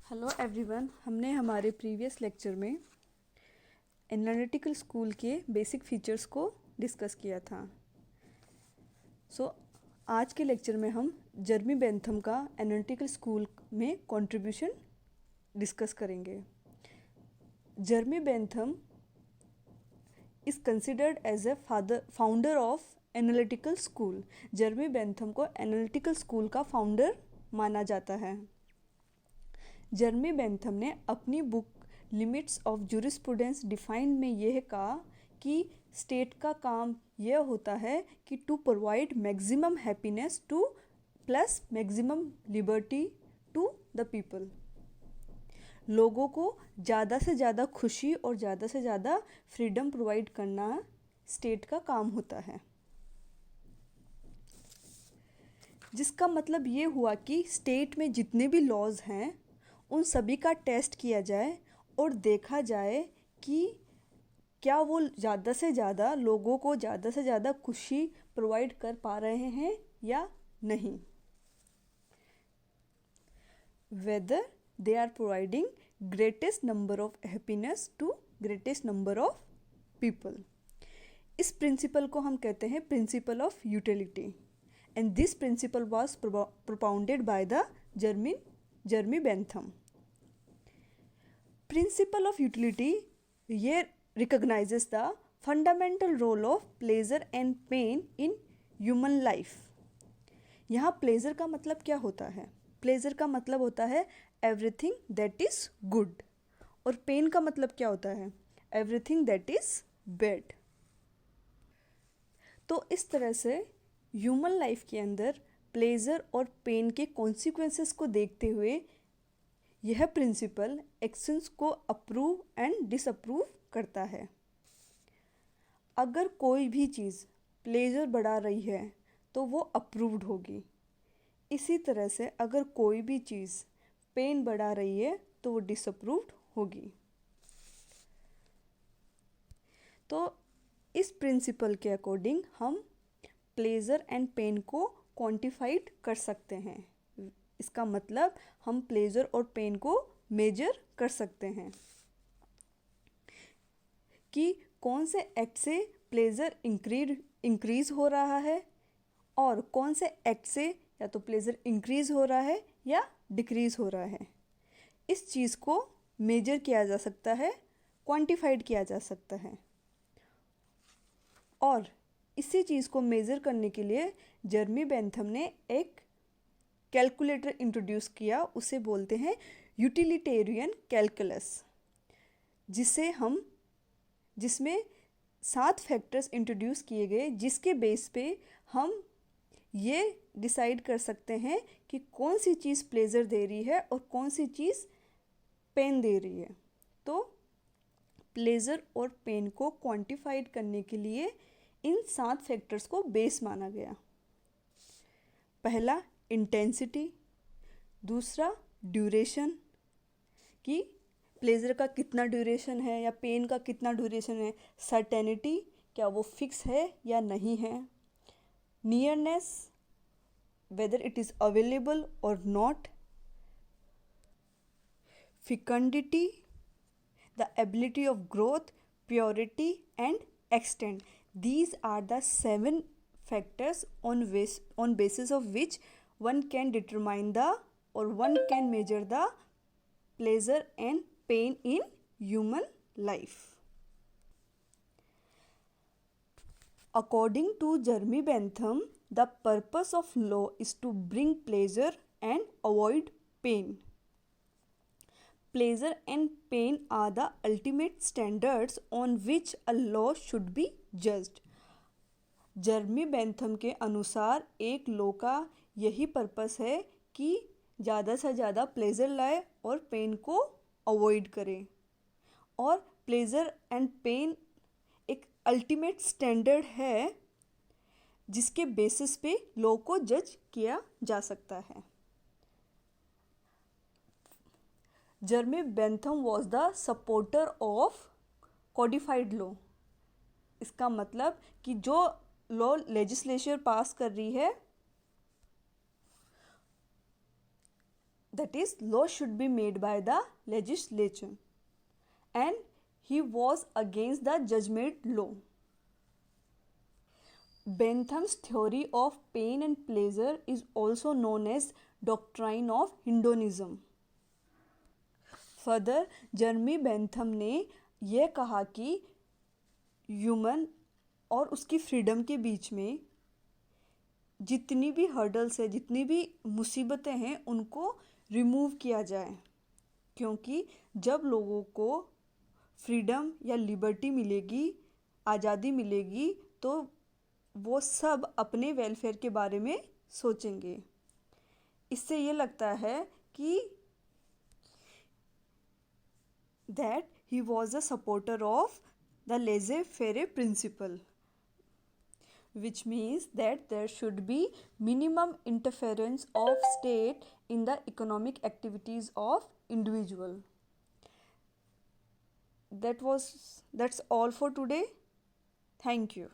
Hello everyone, हमने हमारे previous lecture में एनालिटिकल स्कूल के बेसिक फीचर्स को डिस्कस किया था। आज के लेक्चर में हम जर्मी बेंथम का एनालिटिकल स्कूल में कंट्रीब्यूशन डिस्कस करेंगे। Jeremy Bentham is considered as a founder of analytical school. Jeremy Bentham को एनालिटिकल स्कूल का फाउंडर माना जाता है। जर्मी बेंथम ने अपनी book limits of jurisprudence defined में यह कहा कि स्टेट का काम यह होता है कि to provide maximum happiness to plus maximum liberty to the people. लोगों को ज़्यादा से ज़्यादा खुशी और ज़्यादा से ज़्यादा फ्रीडम प्रोवाइड करना स्टेट का काम होता है, जिसका मतलब ये हुआ कि स्टेट में जितने भी लॉज हैं उन सभी का टेस्ट किया जाए और देखा जाए कि क्या वो ज़्यादा से ज़्यादा लोगों को ज़्यादा से ज़्यादा खुशी प्रोवाइड कर पा रहे हैं या नहीं, whether they are providing greatest number of happiness to greatest number of people. इस प्रिंसिपल को हम कहते हैं principle of utility, and this principle was propounded by the Jeremy Bentham. Principle of utility ये recognizes the fundamental role of pleasure and pain in human life। यहाँ pleasure का मतलब क्या होता है? प्लेजर का मतलब होता है एवरीथिंग दैट इज गुड, और पेन का मतलब क्या होता है? Everything that is bad. तो इस तरह से ह्यूमन लाइफ के अंदर प्लेजर और पेन के कॉन्सिक्वेंसेस को देखते हुए यह प्रिंसिपल एक्शंस को अप्रूव एंड डिसअप्रूव करता है। अगर कोई भी चीज़ प्लेजर बढ़ा रही है तो वो अप्रूव्ड होगी। इसी तरह से अगर कोई भी चीज़ पेन बढ़ा रही है तो वो डिसअप्रूव्ड होगी। तो इस प्रिंसिपल के अकॉर्डिंग हम प्लेजर एंड पेन को क्वांटिफाइड कर सकते हैं। इसका मतलब हम प्लेजर और पेन को मेजर कर सकते हैं कि कौन से एक्ट से प्लेजर इंक्रीज हो रहा है और कौन से एक्ट से या तो प्लेजर इंक्रीज हो रहा है या डिक्रीज हो रहा है। इस चीज़ को मेजर किया जा सकता है, क्वांटिफाइड किया जा सकता है, और इसी चीज़ को मेज़र करने के लिए जर्मी बेंथम ने एक कैलकुलेटर इंट्रोड्यूस किया। उसे बोलते हैं यूटिलिटेरियन कैलकुलस, जिसमें 7 फैक्टर्स इंट्रोड्यूस किए गए, जिसके बेस पे हम ये डिसाइड कर सकते हैं कि कौन सी चीज़ प्लेजर दे रही है और कौन सी चीज़ पेन दे रही है। तो प्लेजर और पेन को क्वांटिफाइड करने के लिए इन 7 फैक्टर्स को बेस माना गया। पहला इंटेंसिटी, दूसरा ड्यूरेशन कि प्लेजर का कितना ड्यूरेशन है या पेन का कितना ड्यूरेशन है। सर्टेनिटी, क्या वो फिक्स है या नहीं है। Nearness, whether it is available or not. Fecundity, the ability of growth, purity and extent. These are the 7 factors on basis of which one can determine one can measure the pleasure and pain in human life. According to Jeremy Bentham, the purpose of law is to bring pleasure and avoid pain. Pleasure and pain are the ultimate standards on which a law should be judged. जर्मी Bentham के अनुसार एक law का यही purpose है कि ज़्यादा से ज़्यादा प्लेजर लाए और पेन को अवॉइड करे, और प्लेजर एंड पेन एक अल्टीमेट स्टैंडर्ड है जिसके बेसिस पे लॉ को जज किया जा सकता है। Jeremy Bentham was the supporter of codified law. इसका मतलब कि जो लॉ लेजिस्लेचर पास कर रही है that is, law should be made by the legislature, and he was against the judge-made law. Bentham's theory of pain and pleasure is also known as doctrine of hedonism. Further जर्मी Bentham ने यह कहा कि human और उसकी freedom के बीच में जितनी भी हर्डल्स है, जितनी भी मुसीबतें हैं, उनको रिमूव किया जाए, क्योंकि जब लोगों को फ्रीडम या लिबर्टी मिलेगी, आज़ादी मिलेगी, तो वो सब अपने वेलफेयर के बारे में सोचेंगे. इससे ये लगता है कि that he was a supporter of the laissez-faire principle, which means that there should be minimum interference of state in the economic activities of individual. That's all for today. Thank you.